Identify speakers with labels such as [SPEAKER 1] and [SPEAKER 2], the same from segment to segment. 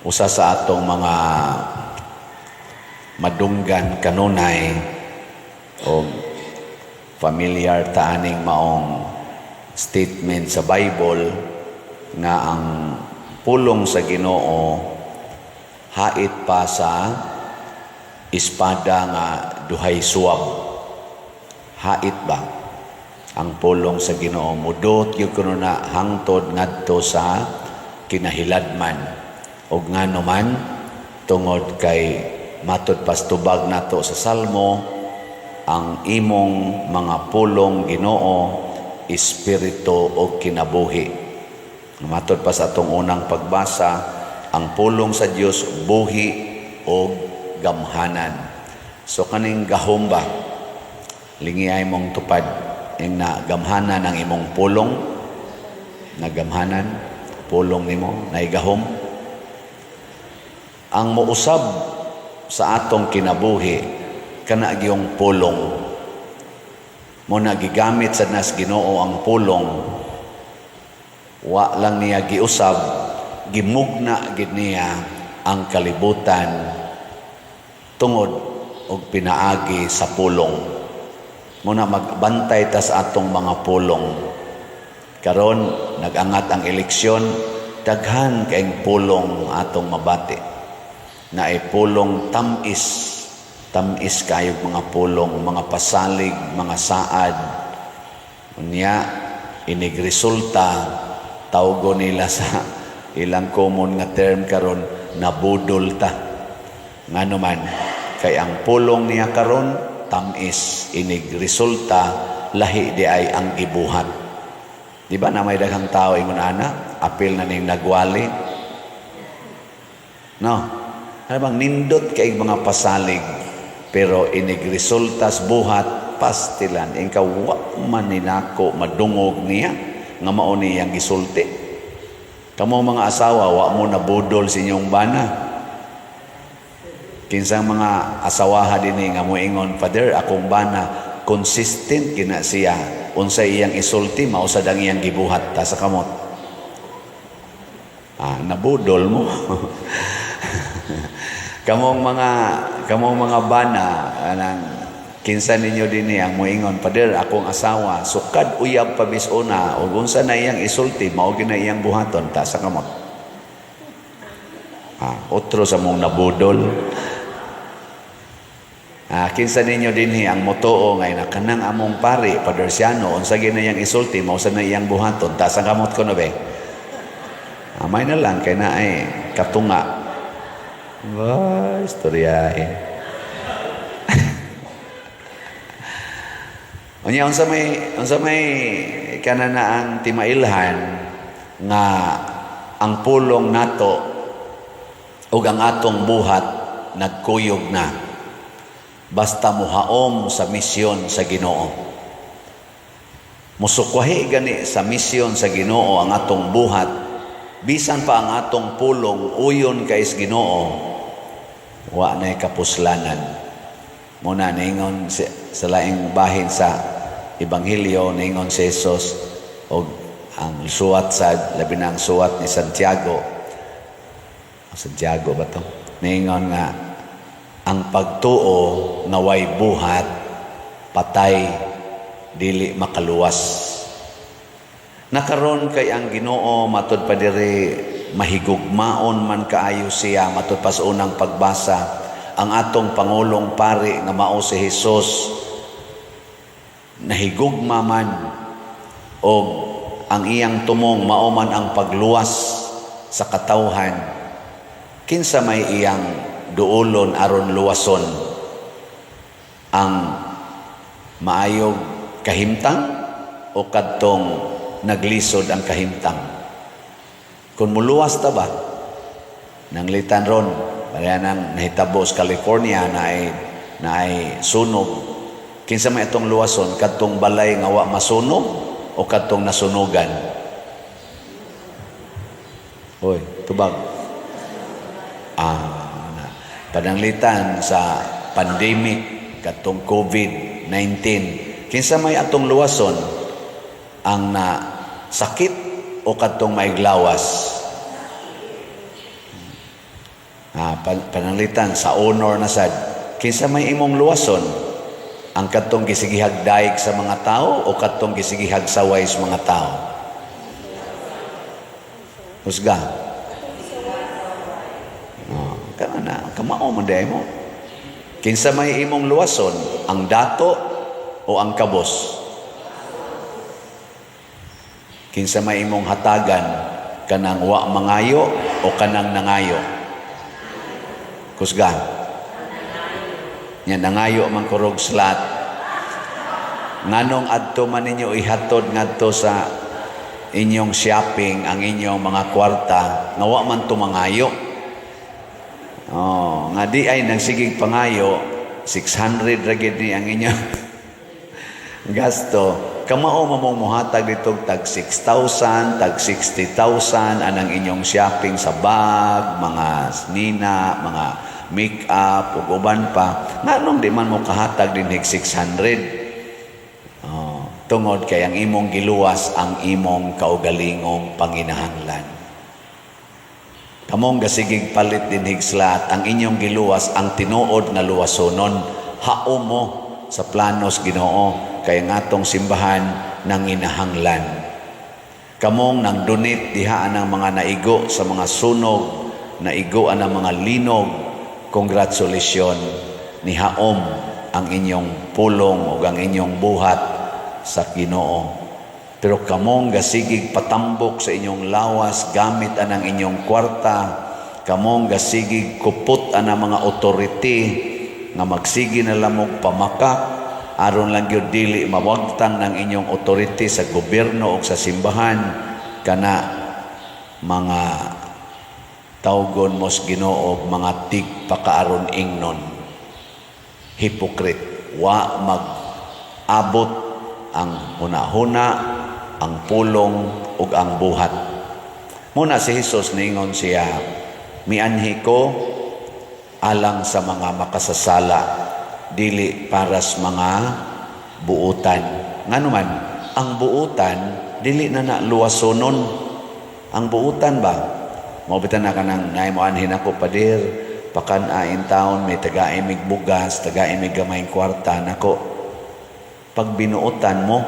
[SPEAKER 1] usa sa atong mga madunggan kanunay o familiar taaning maong statement sa Bible nga ang pulong sa Ginoo hait pa sa espada nga duhay suwab. Hait ba ang pulong sa Ginoo? Mudot gyud kuno na hangtod ngadto sa kinahiladman. Og ngano man tungod kay matud pastubag nato sa Salmo, ang imong mga pulong Ginoo espiritu o kinabuhi. Matud pa sa atong unang pagbasa, ang pulong sa Dios buhi o gamhanan. So kaning gahom ba lingiay mong tupad ing na gamhanan ang imong pulong, na gamhanan pulong nimo na igahom. Ang muusab sa atong kinabuhi kana gyung pulong mo na gigamit sa nas Ginoo. Ang pulong wa lang niya giusab, gimugna gid niya ang kalibutan tungod og pinaagi sa pulong. Muna magbantay ta sa atong mga pulong. Karon nagangat ang eleksyon, daghan kaayong pulong atong mabati. Na ay pulong tamis kayong mga pulong, mga pasalig, mga saad. Unya inigresulta tawgo nila sa ilang common nga term karon, nabudol ta. Ngano man kay ang pulong niya karon tamis, inigresulta lahi di ay ang gibuhat. Di ba na may daghang tao ingon ana apil na ning nagwali, no? Ano bang nindot kay mga pasalig pero inigresultas buhat pastilan ingkaw wa man ninako madungog niya nga mao niyang gisulti. Kamo mga asawa wa mo nabudol sa inyong bana. Kinsang mga asawaha dinhi nga moingon, Father, akong bana consistent kina siya, unsay iyang isulti mao sad ang iyang gibuhat ta sa kamot. Nabudol mo. kamong mga bana anang kinsa ninyo dinhi ang moingon, Father, akong asawa sukad uyab pabis-una ug unsa na iyang isulti mao gina iyang buhaton ta sa kamot. Otro sa mong nabudol. Kinsa ninyo dinhi ang motoo ngay na kanang among pari Padersiano unsa gina iyang isulti mao sa na iyang buhaton ta sa kamot ko no be. Amay na lang kay na ay katunga. Istorya Unya unsa may kanana ang timailhan nga ang pulong nato ug ang atong buhat nagkuyog na basta muhaom sa misyon sa Ginoo. Musukwahi gani sa misyon sa Ginoo ang atong buhat, bisan pa ang atong pulong uyon kay sa Ginoo, wa nay kapuslanan. Muna ningon sa laing bahin sa Ebanghelyo ningon si Jesus og ang suwat sa labi na ang suwat ni Santiago ba to? Ningon nga ang pagtuo nga way buhat patay dili makaluwas. Nakaron kay ang Ginoo matud pa diri mahigugmaon man kaayo siya matud pa sa unang pagbasa ang atong pangulong pari nga mao si Jesus nahigugma man og ang iyang tumong mao man ang pagluwas sa katawhan. Kinsa may iyang duolon aron luwason ang maayog kahimtang o kadtong naglisod ang kahimtang? Kung muluwas ta ba nanglitan ron pareha nang nahitabo sa California na ay sunog, kinsa may itong luwason kadtong balay nga wa masunog o kadtong nasunugan? Oy, tubag. Pananglitan sa pandemic katong COVID-19, kinsa may atong luwason ang sakit o kadtong maiglawas? Pananglitan sa honor na sad. Kinsa may imong luwason? Ang katong gisigihag daig sa mga tao o katong gisigihag saway sa mga tao? Husga. Kamao man day mo. Kinsa may imong luwason? Ang dato o ang kabos? Kinsa may imong hatagan? Kanang wa mangayo o kanang nangayo? Kusga. Nya nangayo man kurog slat. Nganong adto man ninyo ihatod ngadto sa inyong shopping ang inyong mga kwarta nga wa man tumangayo? Nga di ay nagsigig pangayo 600 ra gid ni ang inyong gasto. Kamao mamong muhatag dito tag 6,000, tag 60,000 anang inyong shopping sa bag, mga nina, mga make-up ug uban pa. Nganong di man mo kahatag din 600? Tungod kay ang imong giluwas ang imong kaugalingong panginahanglan. Kamong gasigig palit din higslat ang inyong giluwas ang tinuod nga luwasonon. Haom mo sa planos Ginoo kay ang atong simbahan nanginahanglan. Kamong nang donate diha ang mga naigo sa mga sunog, naigo ang mga linog. Congratulations, ni haom ang inyong pulong o ang inyong buhat sa Ginoo. Pero kamong gasigig patambok sa inyong lawas gamit anang inyong kwarta, kamong gasigig kupot anang mga otorite nga magsigi na lamog pamakak aron lang gyud dili mawagtang ng inyong otorite sa gobyerno o sa simbahan kana mga tawgon mos Ginoo mga tigpakaaron ingnon. Hypocrite, wa mag-abot ang hunahuna, ang pulong ug ang buhat. Muna si Jesus ningon siya, mianhi ko alang sa mga makasasala, dili para sa mga buutan. Nganuman, ang buutan dili na luwasonon. Ang buutan ba? Mabitan na ka ng ngay mo anhin ako padir, pakanain taon, may taga-imig bugas, taga-imig gamayng kwarta nako. Pag binuutan mo,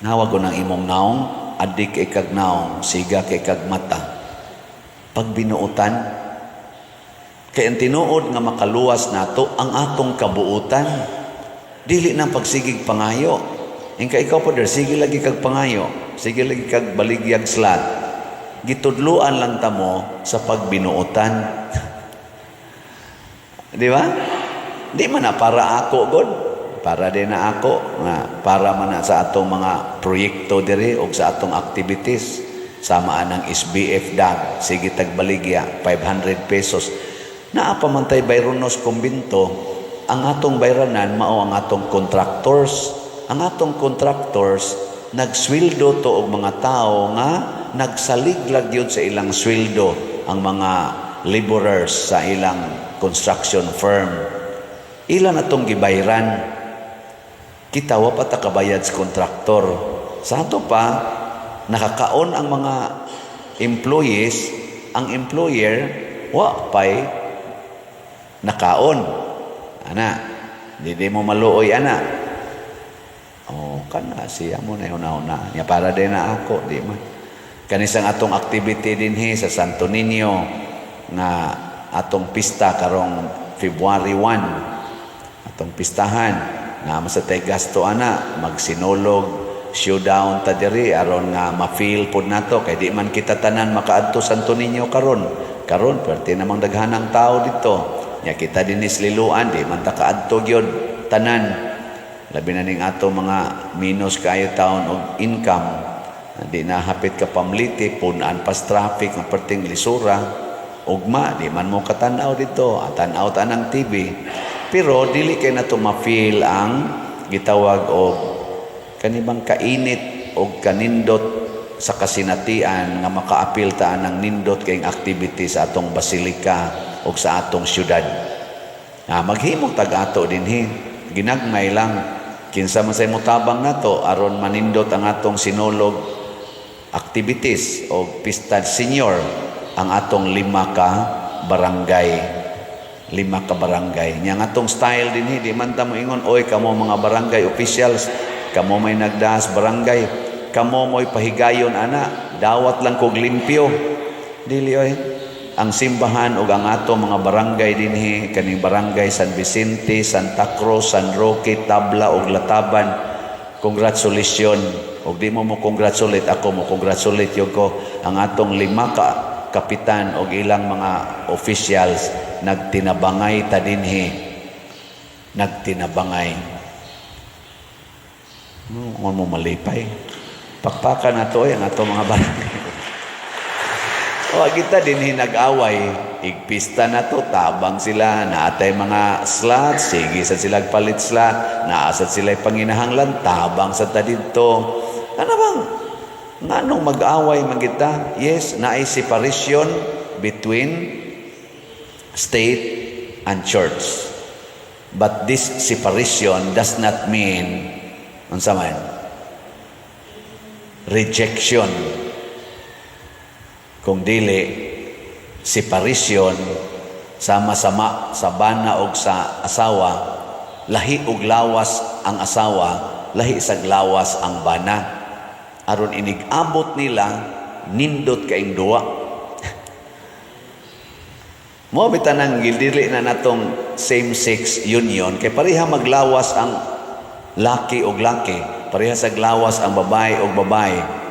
[SPEAKER 1] nawag ko ng imong naong, adik kay kag naong, siga kay kag mata. Pag binuutan, kaya ang tinuod nga makaluwas nato ang atong kabuutan. Dili nang pagsigig pangayo. Ingka ikaw po der, sige lagi kag pangayo, sige lagi kag baligyag slat. Gitudluan lang ta mo sa pagbinuutan. Di ba? Di man na para ako, God. Para din na ako, para man na sa atong mga proyekto diri o sa atong activities. Samaan ng SBF DAG, sige tagbaligya, 500 pesos. Naapamantay bayronos kumbinto, ang atong bayranan mao ang atong contractors. Ang atong contractors, nagsweldo to og mga tao nga nagsaliglag yun sa ilang sweldo ang mga laborers sa ilang construction firm. Ilan atong gibayran? Kita wa pa ta kabayad sa kontraktor. Sa ato pa, nakakaon ang mga employees, ang employer, wa pa'y nakaon. Ana, di mo maluoy, ana. Kana, siya mo na yun na. Nga para din na ako, di man. Kanisang atong activity din sa Santo Niño, nga atong pista karong February 1. Atong pistahan. Nga masatay gasto ana magsinulog showdown ta diri aron nga ma-feel pud nato kay di man kita tanan makaadto Santo Niño karon perti namang daghanang tao dito nya kita dinis liluan di man ta kaadto gyud tanan labi na ning ato mga minus kayo taon og income di na hapit ka pamliti punan pas traffic nga perting lisura ugma di man mo katanaw dito tan-aw tanang TV. Pero dili kay nato ma-feel ang gitawag og kanibang kainit o kanindot sa kasinatian nga makaapil ta ng nindot kayong activity sa atong basilika o sa atong syudad. Maghimong tag-ato dinhi. Ginagmay lang. Kinsa man say mutabang nato aron manindot ang atong sinulog activities o pista senior ang atong 5 ka barangay, 5 ka barangay. Nya nga tong style din di man ta mo ingon, oy kamo mga barangay officials, kamo may nagdaas barangay, kamo mo'y pahigayon ana, dawat lang kog limpyo. Dili oy. Ang simbahan ug ang ato mga barangay dinhi, kaning barangay San Vicente, Santa Cruz, San Roque, Tabla ug Lataban. Congratulations. Ug di mo congratulate, ako mo congratulate yo ko ang atong 5 ka kapitan ug ilang mga officials nagtinabangay ta dinhi. Nagtinabangay. Mo malipay. Pakpakan nato ang atong mga barangay. O kita dinhi nag-away, igpista na to, tabang sila, naatay mga slots, sige sa sila palit slot, naasat sila panginahanglan, tabang sa ta dito. Ano bang? Nganong mag-away man kita? Yes, naay separation between state and church. But this separation does not mean, unsa man, rejection. Kung dili, separation, sama-sama sa bana o sa asawa, lahi og lawas ang asawa, lahi sa lawas ang bana. Aron inig-abot nila, nindot kaing duwa. Mo bitanang gildili na natong same-sex union, kay pareha maglawas ang laki og laki, pareha sa lawas ang babae og babae.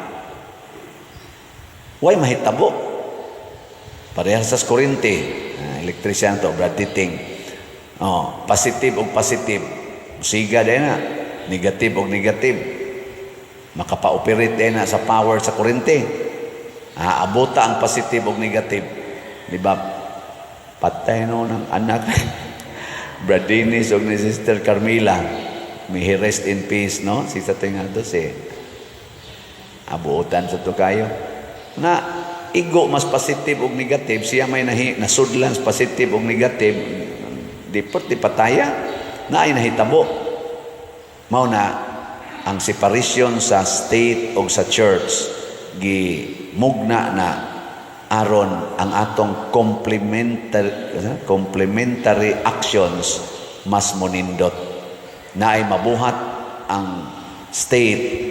[SPEAKER 1] Way mahitabo. Parehas sa kurente. Electrician to, Brad Titing. Positive o positive. Siga din na. Negative o negative. Makapa-operate din na sa power sa kurente. Abuta ang positive o negative. Di ba? Patay no ng anak. Brad Dennis o ni Sister Carmila. May he rest in peace, no? Si sa tingin to si abutan sa to kayo. Na igo mas positive ug negative, siya may nasudlan positive ug negative, di pataya na ay nahitabo. Mao na ang separation sa state ug sa church gimugna na aron ang atong complementary actions mas monindot, na ay mabuhat ang state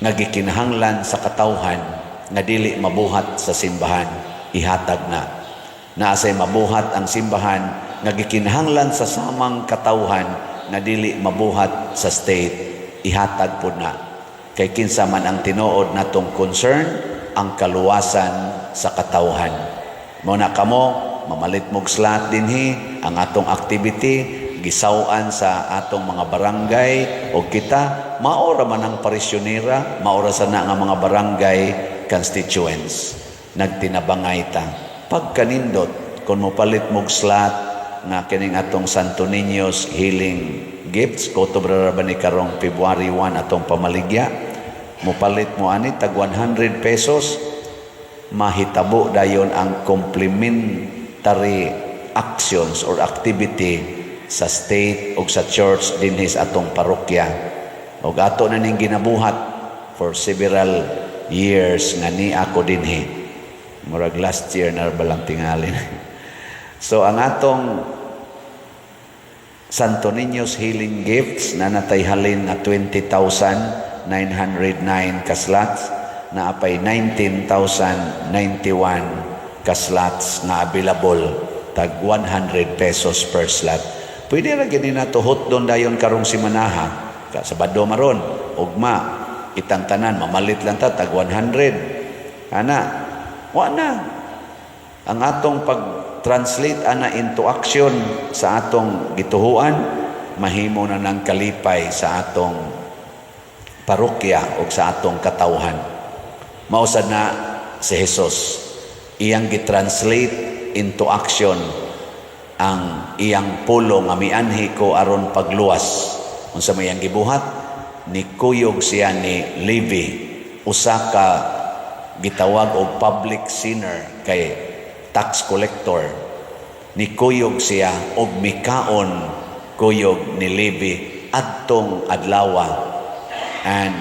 [SPEAKER 1] nga gikinahanglan sa katawhan nga dili mabuhat sa simbahan, ihatag na. Naasay mabuhat ang simbahan nga gikinahanglan sa samang katawhan nga dili mabuhat sa state, ihatag po na. Kay kinsa man ang tinuod natong concern, ang kaluwasan sa katawhan. Muna kamo, mamalit mog slot dinhi, ang atong activity, gisawan sa atong mga barangay, o kita, maora man ang parisyonera, maora sa na nga mga barangay, constituents, nagtinabangay ta. Pagkanindot, kung mopalit mog slot nga kining atong Santo Niño's Healing Gifts, koto braraba ni karong February 1 atong pamaligya, mopalit mo ani tag 100 pesos, mahitabo dayon ang complementary actions or activity sa state o sa church dinhi sa atong parokya. O ato na ning ginabuhat for several years nga ni ako dinhi. Murag last year na balang tingalin. So ang atong Santo Niño's Healing Gifts na natayhalin na 20,909 ka slots, na apay 19,091 ka slots na available, tag 100 pesos per slot. Pwede ra gini na tuhot doon dayon karong simanaha, Sabado maron, ugma, itang tanan, mamalit lang ta, tag 100. Ana, na. Ang atong pag-translate ana into action sa atong gituhuan, mahimo na ng kalipay sa atong parokya o sa atong katawhan. Mausad na si Jesus, iyang gitranslate into action ang iyang pulong nga mianhi ko aron pagluwas. Unsa may iyang gibuhat? Nikuyog siya ni Levi, usa ka gitawag og public sinner, kay tax collector. Nikuyog siya og mikaon kuyog ni Levi adtong adlawa, and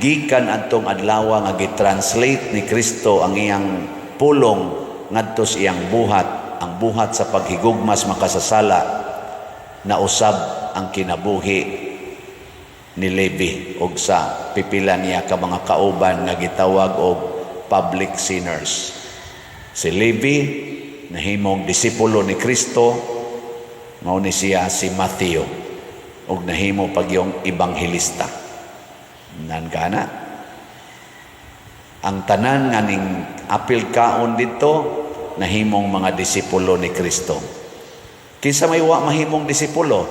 [SPEAKER 1] gikan adtong adlawa nga gitranslate ni Kristo ang iyang pulong ngadto sa iyang buhat ang buhat sa paghigugmas makasasala na usab ang kinabuhi ni Levi ug sa pipila niya ka mga kauban nga gitawag og public sinners. Si Levi nahimong disipulo ni Kristo, mao ni siya si Matthew ug nahimo pagyong ebanghelista. Nan kana ang tanan nga ning apil kaon dito nahimong mga disipulo ni Kristo. Kinsa may wa mahimong disipulo?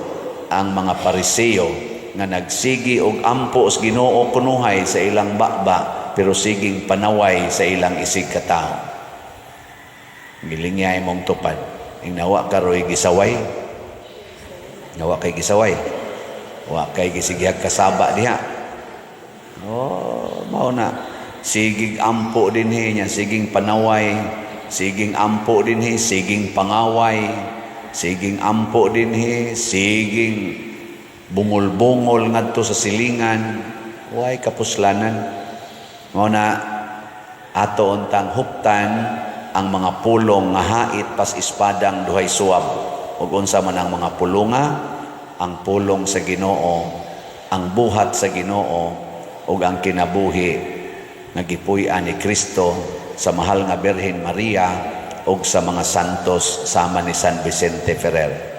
[SPEAKER 1] Ang mga Pariseo nga nagsigi og ampo sa Ginoo kunuhay sa ilang baba pero siging panaway sa ilang isig katao. Gilingya imong tupad. Ing nawa karoy gisaway. Nawa kay gisaway. Wa kay gisigyag kasaba diha. Oh, mao na. Siging ampo dinhi nya, siging panaway, siging ampo dinhi, siging pangaway, siging ampo dinhi, siging bungol-bungol ngadto sa silingan, way kapuslanan. Mao na ato untang huptan ang mga pulong nga hait pas ispadang duhay suwab. Ug unsa man ang mga pulonga? Ang pulong sa Ginoo, ang buhat sa Ginoo, ug ang kinabuhi nga gipuy-an ni Kristo sa mahal nga Birhen Maria ug sa mga santos sama ni San Vicente Ferrer.